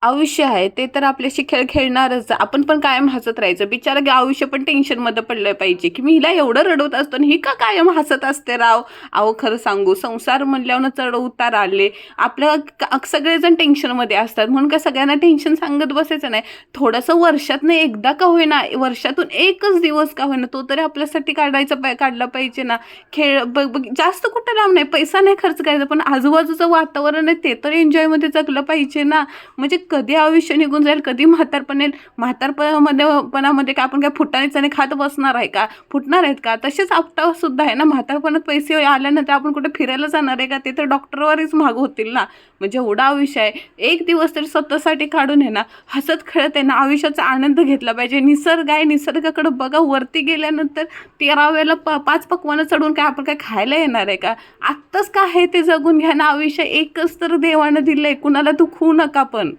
आयुष्य आहे ते तर आपल्याशी खेळ खेळणारच. आपण पण कायम हसत राहायचं. बिचारा आयुष्य पण टेन्शनमध्ये पडलं पाहिजे, की मी हिला एवढं रडवत असतो आणि ही का कायम हसत असते राव. अहो खरं सांगू, संसार म्हणल्यावर चढ उतार आले. आपलं सगळेजण टेन्शनमध्ये असतात, म्हणून का सगळ्यांना टेन्शन सांगत बसायचं नाही. थोडंसं वर्षातनं एकदा का होईना, वर्षातून एकच दिवस का होईना, तो तरी आपल्यासाठी काढला पाहिजे ना. खेळ जास्त कुठं लांब नाही, पैसा नाही खर्च करायचा, पण आजूबाजूचं वातावरण आहे ते तर एन्जॉयमध्ये जगलं पाहिजे ना. म्हणजे कधी आयुष्य निघून जाईल, कधी म्हातारपण येईल. पणामध्ये काय आपण काय फुटाणे चणे खात बसणार आहे का? फुटणार आहेत का? तसेच आपटा सुद्धा आहे ना. म्हातारपणात पैसे आल्यानंतर आपण कुठे फिरायला जाणार आहे का? ते तर डॉक्टरवरच महाग होतील ना. म्हणजे एवढा आयुष्य आहे, एक दिवस तरी स्वतःसाठी काढून आहे ना, हसत खेळत आहे ना, आयुष्याचा आनंद घेतला पाहिजे. निसर्ग आहे, निसर्गाकडे बघा. वरती गेल्यानंतर 13 वेळेला 5 पकवानं चढून काय आपण काय खायला येणार आहे का? आत्ताच काय आहे ते जगून घ्या ना. आयुष्य एकच तर देवानं दिलंय, कुणाला दुखवू नका पण.